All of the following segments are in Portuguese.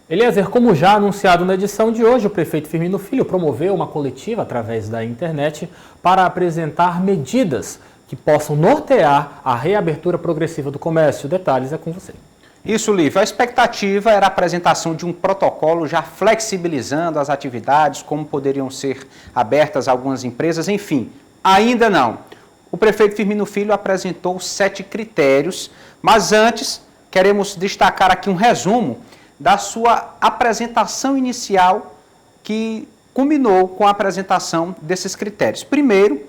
Eliezer, como já anunciado na edição de hoje, o prefeito Firmino Filho promoveu uma coletiva através da internet para apresentar medidas que possam nortear a reabertura progressiva do comércio. Detalhes é com você. Isso, Lívia. A expectativa era a apresentação de um protocolo já flexibilizando as atividades, como poderiam ser abertas algumas empresas, enfim, ainda não. O prefeito Firmino Filho apresentou 7 critérios, mas antes queremos destacar aqui um resumo da sua apresentação inicial, que culminou com a apresentação desses critérios. Primeiro,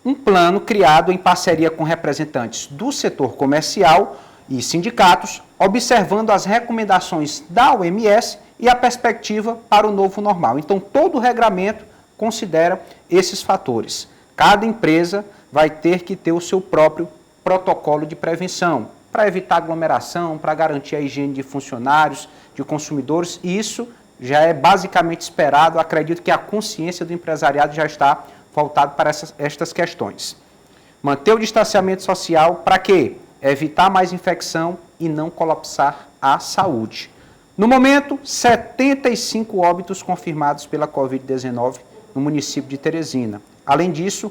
um plano criado em parceria com representantes do setor comercial e sindicatos, observando as recomendações da OMS e a perspectiva para o novo normal. Então, todo o regramento considera esses fatores. Cada empresa vai ter que ter o seu próprio protocolo de prevenção, para evitar aglomeração, para garantir a higiene de funcionários, de consumidores, e isso já é basicamente esperado. Acredito que a consciência do empresariado já está voltada para estas questões. Manter o distanciamento social para quê? Evitar mais infecção e não colapsar a saúde. No momento, 75 óbitos confirmados pela Covid-19 no município de Teresina. Além disso,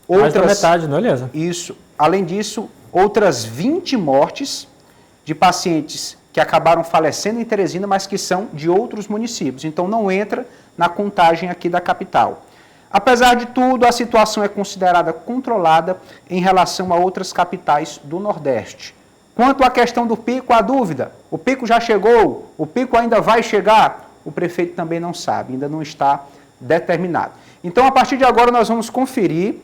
mais da metade, não é, Eliezer? Isso. Além disso, outras 20 mortes de pacientes que acabaram falecendo em Teresina, mas que são de outros municípios. Então, não entra na contagem aqui da capital. Apesar de tudo, a situação é considerada controlada em relação a outras capitais do Nordeste. Quanto à questão do pico, a dúvida: o pico já chegou? O pico ainda vai chegar? O prefeito também não sabe, ainda não está determinado. Então, a partir de agora, nós vamos conferir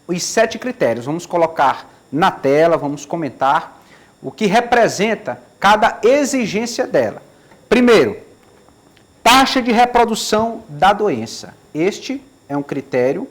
os 7 critérios. Vamos colocar na tela, vamos comentar o que representa cada exigência dela. Primeiro, taxa de reprodução da doença. Este é um critério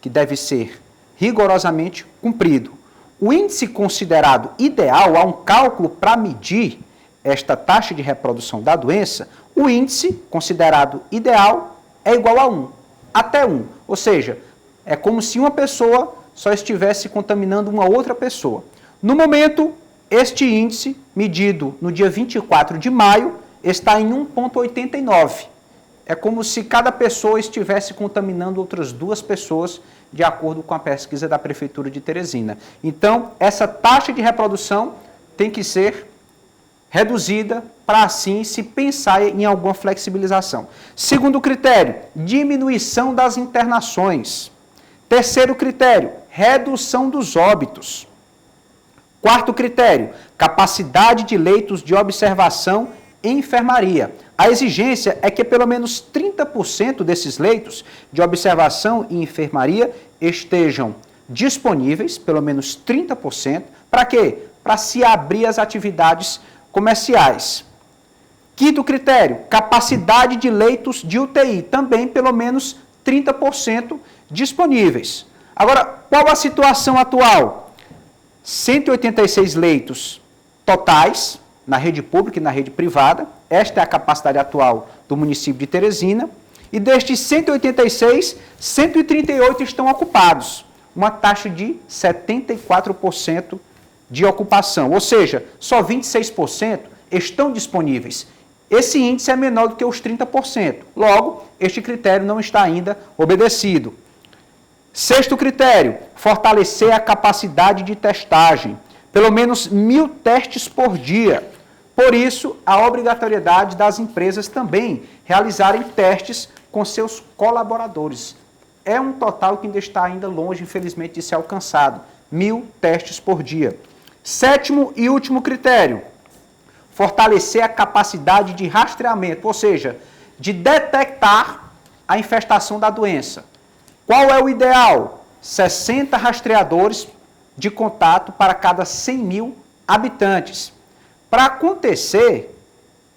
que deve ser rigorosamente cumprido. O índice considerado ideal, há um cálculo para medir esta taxa de reprodução da doença. O índice considerado ideal é igual a 1, até 1. Ou seja, é como se uma pessoa só estivesse contaminando uma outra pessoa. No momento, este índice, medido no dia 24 de maio, está em 1,89. É como se cada pessoa estivesse contaminando outras 2 pessoas, de acordo com a pesquisa da Prefeitura de Teresina. Então, essa taxa de reprodução tem que ser reduzida para assim se pensar em alguma flexibilização. Segundo critério, diminuição das internações. Terceiro critério, redução dos óbitos. Quarto critério, capacidade de leitos de observação em enfermaria. A exigência é que pelo menos 30% desses leitos de observação em enfermaria estejam disponíveis, pelo menos 30%, para quê? Para se abrir as atividades comerciais. Quinto critério, capacidade de leitos de UTI, também pelo menos 30% disponíveis. Agora, qual a situação atual? 186 leitos totais na rede pública e na rede privada. Esta é a capacidade atual do município de Teresina. E destes 186, 138 estão ocupados. Uma taxa de 74% de ocupação. Ou seja, só 26% estão disponíveis. Esse índice é menor do que os 30%. Logo, este critério não está ainda obedecido. Sexto critério, fortalecer a capacidade de testagem. Pelo menos 1.000 testes por dia. Por isso, a obrigatoriedade das empresas também realizarem testes com seus colaboradores. É um total que ainda está ainda longe, infelizmente, de ser alcançado. 1.000 testes por dia. Sétimo e último critério, fortalecer a capacidade de rastreamento, ou seja, de detectar a infestação da doença. Qual é o ideal? 60 rastreadores de contato para cada 100.000 habitantes. Para acontecer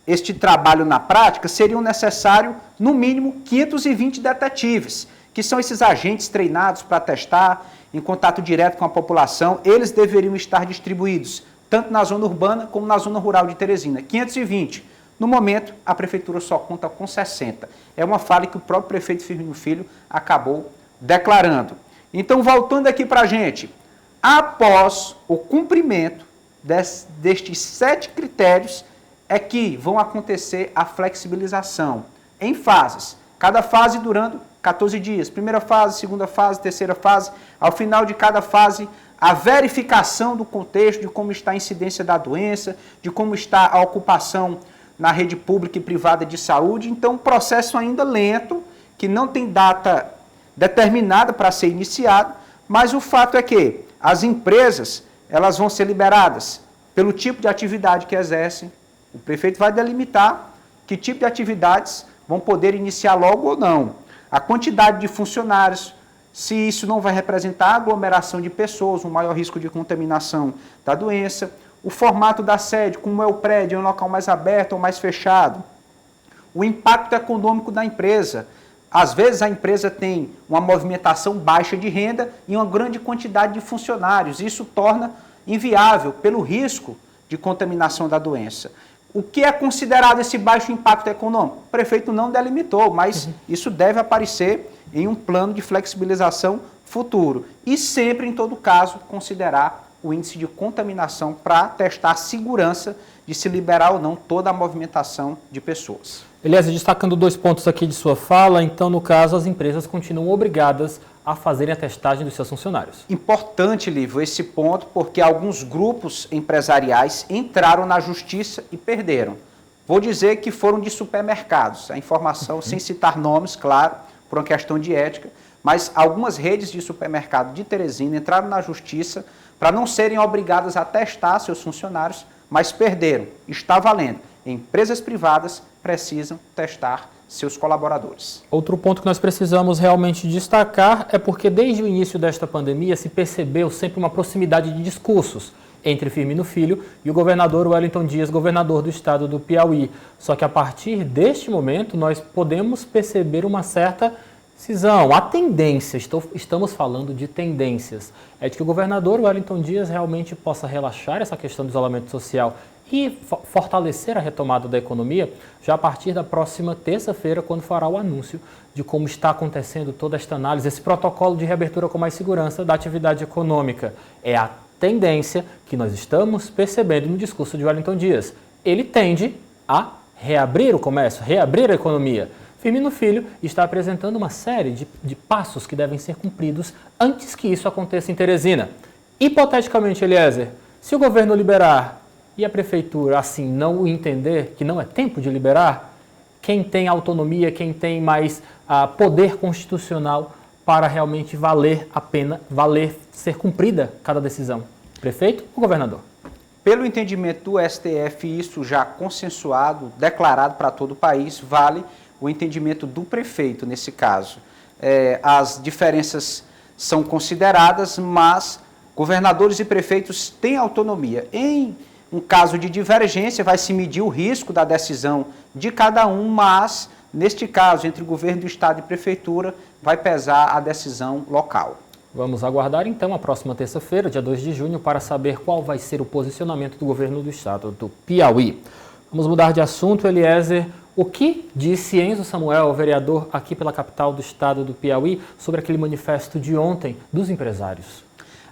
este trabalho na prática, seriam necessários, no mínimo, 520 detetives, que são esses agentes treinados para testar em contato direto com a população. Eles deveriam estar distribuídos, tanto na zona urbana como na zona rural de Teresina. 520. No momento, a Prefeitura só conta com 60. É uma falha que o próprio prefeito Firmino Filho acabou declarando. Então, voltando aqui para a gente, após o cumprimento destes 7 critérios, é que vão acontecer a flexibilização em fases, cada fase durando 14 dias. Primeira fase, segunda fase, terceira fase. Ao final de cada fase, a verificação do contexto, de como está a incidência da doença, de como está a ocupação na rede pública e privada de saúde. Então, um processo ainda lento, que não tem data determinada para ser iniciado, mas o fato é que as empresas elas vão ser liberadas pelo tipo de atividade que exercem. O prefeito vai delimitar que tipo de atividades vão poder iniciar logo ou não. A quantidade de funcionários, se isso não vai representar aglomeração de pessoas, um maior risco de contaminação da doença. O formato da sede, como é o prédio, é um local mais aberto ou mais fechado. O impacto econômico da empresa. Às vezes a empresa tem uma movimentação baixa de renda e uma grande quantidade de funcionários. Isso torna inviável pelo risco de contaminação da doença. O que é considerado esse baixo impacto econômico? O prefeito não delimitou, mas isso deve aparecer em um plano de flexibilização futuro. E sempre, em todo caso, considerar o índice de contaminação para testar a segurança de se liberar ou não toda a movimentação de pessoas. Eliezer, destacando 2 pontos aqui de sua fala, então, no caso, as empresas continuam obrigadas a fazerem a testagem dos seus funcionários. Importante, Lívio, esse ponto, porque alguns grupos empresariais entraram na justiça e perderam. Vou dizer que foram de supermercados. A informação, sem citar nomes, claro, por uma questão de ética, mas algumas redes de supermercado de Teresina entraram na justiça para não serem obrigadas a testar seus funcionários, mas perderam. Está valendo. Empresas privadas precisam testar seus colaboradores. Outro ponto que nós precisamos realmente destacar é porque desde o início desta pandemia se percebeu sempre uma proximidade de discursos entre Firmino Filho e o governador Wellington Dias, governador do estado do Piauí. Só que a partir deste momento nós podemos perceber uma certa cisão. A tendência, estamos falando de tendências, é de que o governador Wellington Dias realmente possa relaxar essa questão do isolamento social e fortalecer a retomada da economia já a partir da próxima terça-feira, quando fará o anúncio de como está acontecendo toda esta análise, esse protocolo de reabertura com mais segurança da atividade econômica. É a tendência que nós estamos percebendo no discurso de Wellington Dias. Ele tende a reabrir o comércio, reabrir a economia. Firmino Filho está apresentando uma série de passos que devem ser cumpridos antes que isso aconteça em Teresina. Hipoteticamente, Eliezer, se o governo liberar e a prefeitura assim não entender que não é tempo de liberar, quem tem autonomia, quem tem mais poder constitucional para realmente valer a pena, ser cumprida cada decisão? Prefeito ou governador? Pelo entendimento do STF, isso já consensuado, declarado para todo o país, vale o entendimento do prefeito nesse caso. As diferenças são consideradas, mas governadores e prefeitos têm autonomia. Em um caso de divergência, vai se medir o risco da decisão de cada um, mas, neste caso, entre o governo do estado e prefeitura, vai pesar a decisão local. Vamos aguardar, então, a próxima terça-feira, dia 2 de junho, para saber qual vai ser o posicionamento do governo do estado do Piauí. Vamos mudar de assunto, Eliezer. O que disse Enzo Samuel, vereador aqui pela capital do estado do Piauí, sobre aquele manifesto de ontem dos empresários?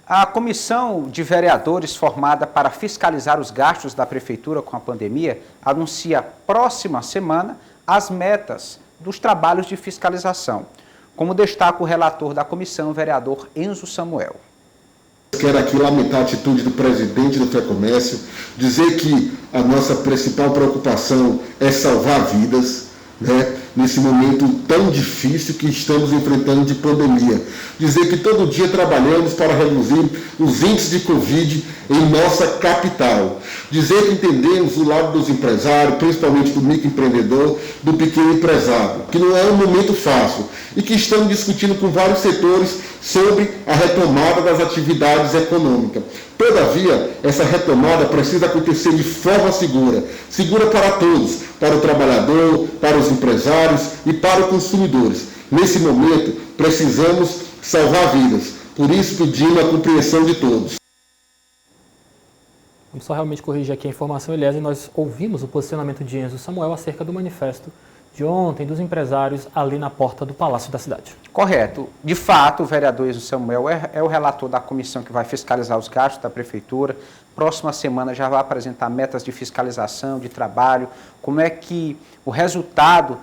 A comissão de vereadores formada para fiscalizar os gastos da prefeitura com a pandemia anuncia próxima semana as metas dos trabalhos de fiscalização, como destaca o relator da comissão, o vereador Enzo Samuel. Quero aqui lamentar a atitude do presidente do FEComércio, dizer que a nossa principal preocupação é salvar vidas, né? Nesse momento tão difícil que estamos enfrentando de pandemia. Dizer que todo dia trabalhamos para reduzir os índices de Covid em nossa capital. Dizer que entendemos o lado dos empresários, principalmente do microempreendedor, do pequeno empresário, que não é um momento fácil e que estamos discutindo com vários setores sobre a retomada das atividades econômicas. Todavia, essa retomada precisa acontecer de forma segura, segura para todos, para o trabalhador, para os empresários e para os consumidores. Nesse momento, precisamos salvar vidas, por isso pedimos a compreensão de todos. Vamos só realmente corrigir aqui a informação, Eliezer, nós ouvimos o posicionamento de Enzo Samuel acerca do manifesto de ontem dos empresários ali na porta do Palácio da Cidade. Correto. De fato, o vereador Enzo Samuel é o relator da comissão que vai fiscalizar os gastos da Prefeitura. Próxima semana já vai apresentar metas de fiscalização, de trabalho, como é que o resultado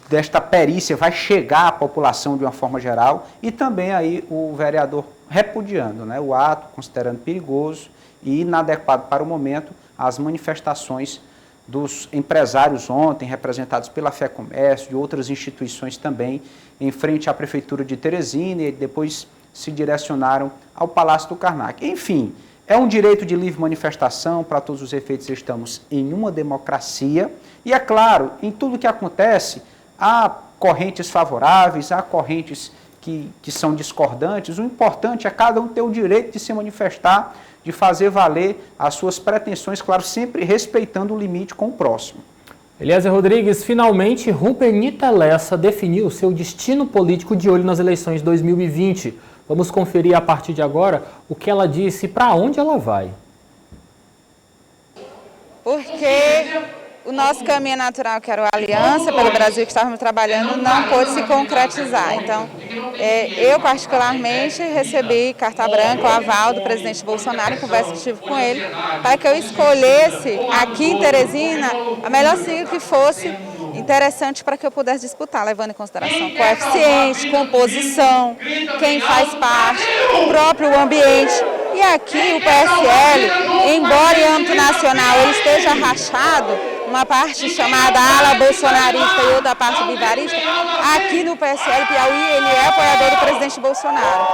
desta perícia vai chegar à população de uma forma geral, e também aí o vereador repudiando, né, o ato, considerando perigoso e inadequado para o momento as manifestações dos empresários ontem, representados pela FEComércio, de outras instituições também, em frente à Prefeitura de Teresina, e depois se direcionaram ao Palácio do Karnak. Enfim, é um direito de livre manifestação, para todos os efeitos estamos em uma democracia, e é claro, em tudo que acontece, há correntes favoráveis, há correntes que são discordantes. O importante é cada um ter o direito de se manifestar, de fazer valer as suas pretensões, claro, sempre respeitando o limite com o próximo. Eliezer Rodrigues, finalmente Rubenita Lessa definiu seu destino político de olho nas eleições de 2020. Vamos conferir a partir de agora o que ela disse e para onde ela vai. Porque o nosso caminho natural, que era a Aliança pelo Brasil, que estávamos trabalhando, não pôde se concretizar. Então, eu particularmente recebi carta branca, o aval do presidente Bolsonaro, em conversa que tive com ele, para que eu escolhesse aqui em Teresina a melhor sigla que fosse interessante para que eu pudesse disputar, levando em consideração coeficiente, composição, quem faz parte, o próprio ambiente. E aqui o PSL, embora em âmbito nacional ele esteja rachado, uma parte chamada ala bolsonarista e outra parte bivarista, aqui no PSL Piauí ele é apoiador do presidente Bolsonaro.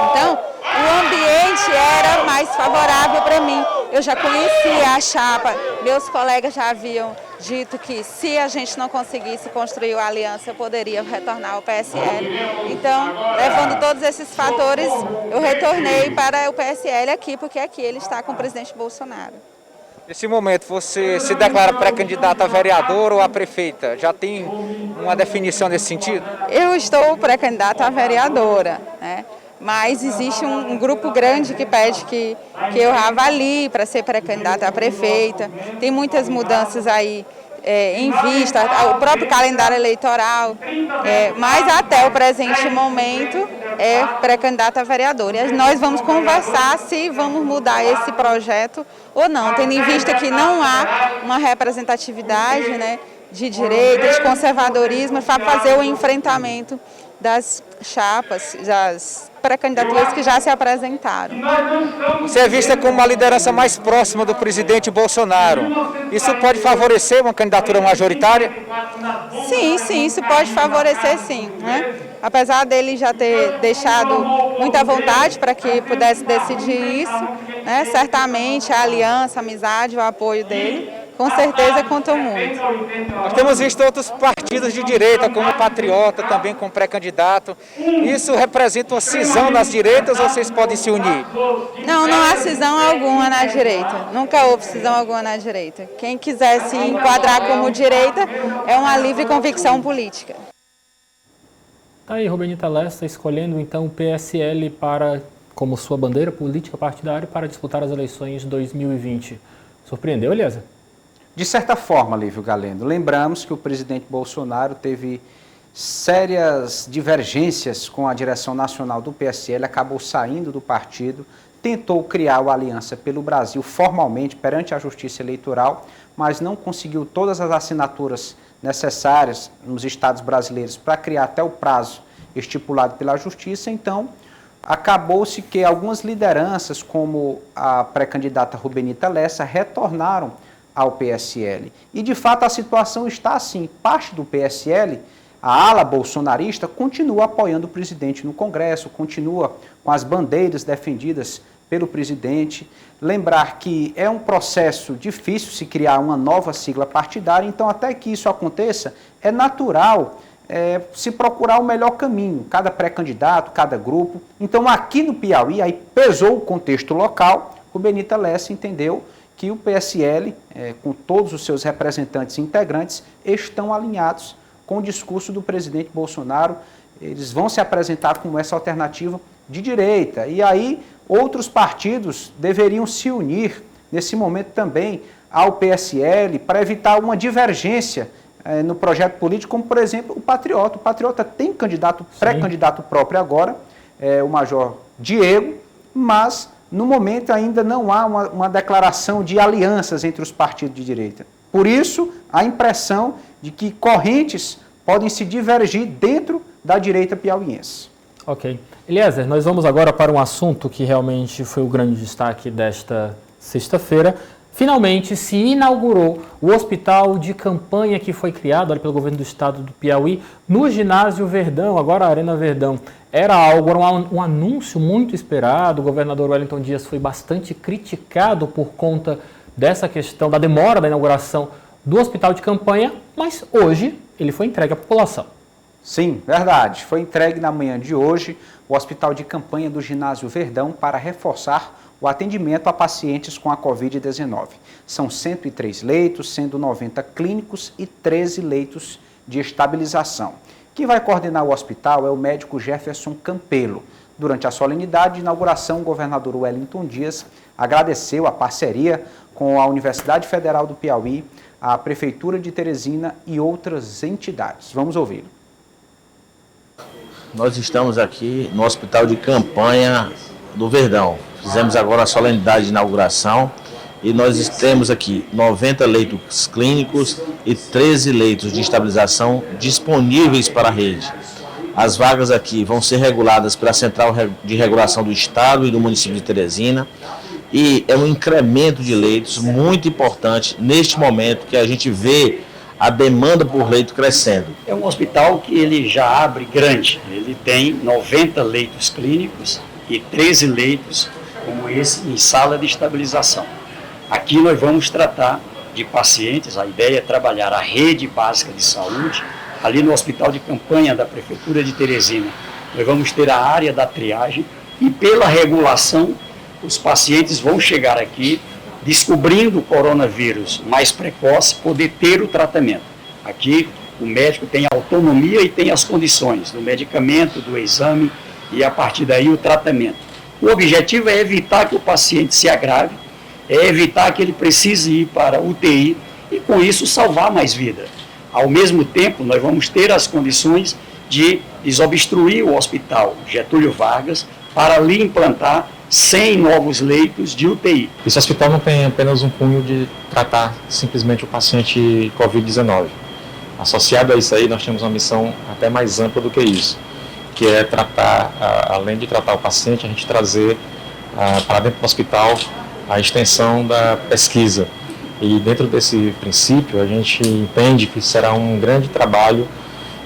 Então, o ambiente era mais favorável para mim. Eu já conhecia a chapa, meus colegas já haviam dito que se a gente não conseguisse construir a aliança, eu poderia retornar ao PSL. Então, levando todos esses fatores, eu retornei para o PSL aqui, porque aqui ele está com o presidente Bolsonaro. Nesse momento, você se declara pré-candidata a vereadora ou a prefeita? Já tem uma definição nesse sentido? Eu estou pré-candidata a vereadora, né? Mas existe um grupo grande que pede que eu avalie para ser pré-candidata a prefeita. Tem muitas mudanças aí em vista, o próprio calendário eleitoral, mas até o presente momento é pré-candidata a vereadora. E nós vamos conversar se vamos mudar esse projeto ou não, tendo em vista que não há uma representatividade, né, de direita, de conservadorismo, para fazer o enfrentamento das chapas, das pré-candidaturas que já se apresentaram. Você é vista como uma liderança mais próxima do presidente Bolsonaro. Isso pode favorecer uma candidatura majoritária? Sim, isso pode favorecer sim, né? Apesar dele já ter deixado muita vontade para que pudesse decidir isso, né? Certamente a aliança, a amizade, o apoio dele, com certeza contou muito. Nós temos visto outros partidos de direita, como o Patriota, também com pré-candidato. Isso representa uma cisão nas direitas ou vocês podem se unir? Não há cisão alguma na direita. Nunca houve cisão alguma na direita. Quem quiser se enquadrar como direita é uma livre convicção política. Tá aí, Rubenita Lessa escolhendo então o PSL como sua bandeira política partidária para disputar as eleições de 2020. Surpreendeu, Eliezer? De certa forma, Lívio Galeno, lembramos que o presidente Bolsonaro teve sérias divergências com a direção nacional do PSL, acabou saindo do partido, tentou criar a Aliança pelo Brasil formalmente perante a Justiça Eleitoral, mas não conseguiu todas as assinaturas necessárias nos estados brasileiros para criar até o prazo estipulado pela Justiça. Então, acabou-se que algumas lideranças, como a pré-candidata Rubenita Lessa, retornaram ao PSL. E, de fato, a situação está assim. Parte do PSL, a ala bolsonarista, continua apoiando o presidente no Congresso, continua com as bandeiras defendidas pelo presidente. Lembrar que é um processo difícil se criar uma nova sigla partidária, então, até que isso aconteça, é natural se procurar o melhor caminho, cada pré-candidato, cada grupo. Então, aqui no Piauí, aí pesou o contexto local, o Rubenita Lessa entendeu que o PSL, com todos os seus representantes e integrantes, estão alinhados com o discurso do presidente Bolsonaro. Eles vão se apresentar como essa alternativa de direita. E aí, outros partidos deveriam se unir, nesse momento também, ao PSL, para evitar uma divergência no projeto político, como, por exemplo, o Patriota. O Patriota tem pré-candidato próprio agora, o Major Diego, mas, no momento, ainda não há uma declaração de alianças entre os partidos de direita. Por isso, a impressão de que correntes podem se divergir dentro da direita piauiense. Ok. Eliezer, nós vamos agora para um assunto que realmente foi o grande destaque desta sexta-feira. Finalmente se inaugurou o hospital de campanha que foi criado pelo governo do estado do Piauí no Ginásio Verdão, agora a Arena Verdão. Era um anúncio muito esperado, o governador Wellington Dias foi bastante criticado por conta dessa questão da demora da inauguração do hospital de campanha, mas hoje ele foi entregue à população. Sim, verdade. Foi entregue na manhã de hoje o hospital de campanha do Ginásio Verdão para reforçar o atendimento a pacientes com a Covid-19. São 103 leitos, sendo 90 clínicos e 13 leitos de estabilização. Quem vai coordenar o hospital é o médico Jefferson Campelo. Durante a solenidade de inauguração, o governador Wellington Dias agradeceu a parceria com a Universidade Federal do Piauí, a Prefeitura de Teresina e outras entidades. Vamos ouvi-lo. Nós estamos aqui no Hospital de Campanha do Verdão. Fizemos agora a solenidade de inauguração e nós temos aqui 90 leitos clínicos e 13 leitos de estabilização disponíveis para a rede. As vagas aqui vão ser reguladas pela Central de Regulação do Estado e do município de Teresina e é um incremento de leitos muito importante neste momento que a gente vê a demanda por leito crescendo. É um hospital que ele já abre grande, ele tem 90 leitos clínicos e 13 leitos como esse em sala de estabilização. Aqui nós vamos tratar de pacientes, a ideia é trabalhar a rede básica de saúde, ali no hospital de campanha da Prefeitura de Teresina. Nós vamos ter a área da triagem e pela regulação os pacientes vão chegar aqui descobrindo o coronavírus mais precoce, poder ter o tratamento. Aqui o médico tem autonomia e tem as condições do medicamento, do exame e a partir daí o tratamento. O objetivo é evitar que o paciente se agrave, é evitar que ele precise ir para a UTI e com isso salvar mais vida. Ao mesmo tempo, nós vamos ter as condições de desobstruir o hospital Getúlio Vargas para ali implantar 100 novos leitos de UTI. Esse hospital não tem apenas um cunho de tratar simplesmente o paciente Covid-19. Associado a isso aí, nós temos uma missão até mais ampla do que isso, que é tratar, além de tratar o paciente, a gente trazer para dentro do hospital a extensão da pesquisa. E dentro desse princípio, a gente entende que será um grande trabalho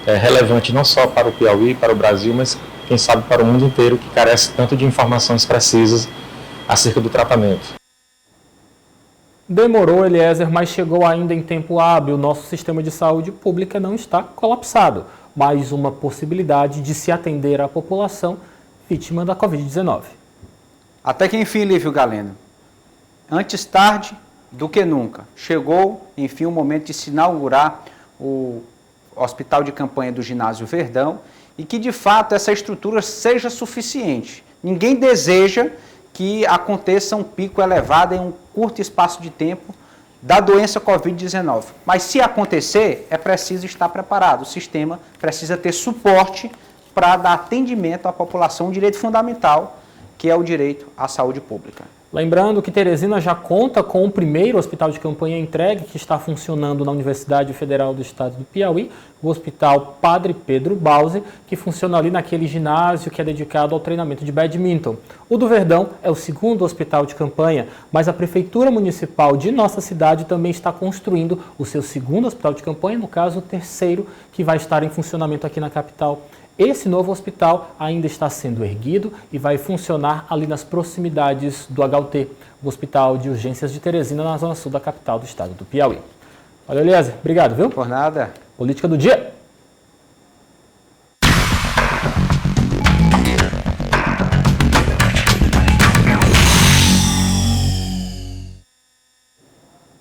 relevante não só para o Piauí, para o Brasil, mas quem sabe para o mundo inteiro, que carece tanto de informações precisas acerca do tratamento. Demorou, Eliezer, mas chegou ainda em tempo hábil. Nosso sistema de saúde pública não está colapsado. Mais uma possibilidade de se atender à população vítima da Covid-19. Até que enfim, Lívio Galeno. Antes tarde do que nunca. Chegou, enfim, o momento de se inaugurar o hospital de campanha do Ginásio Verdão e que, de fato, essa estrutura seja suficiente. Ninguém deseja que aconteça um pico elevado em um curto espaço de tempo da doença Covid-19. Mas, se acontecer, é preciso estar preparado. O sistema precisa ter suporte para dar atendimento à população, um direito fundamental, que é o direito à saúde pública. Lembrando que Teresina já conta com o primeiro hospital de campanha entregue, que está funcionando na Universidade Federal do Estado do Piauí, o Hospital Padre Pedro Bausi, que funciona ali naquele ginásio que é dedicado ao treinamento de badminton. O do Verdão é o segundo hospital de campanha, mas a Prefeitura Municipal de nossa cidade também está construindo o seu segundo hospital de campanha, no caso o terceiro, que vai estar em funcionamento aqui na capital. Esse novo hospital ainda está sendo erguido e vai funcionar ali nas proximidades do HUT, o Hospital de Urgências de Teresina, na zona sul da capital do estado do Piauí. Olha, Eliezer, obrigado, viu? Por nada. Política do dia.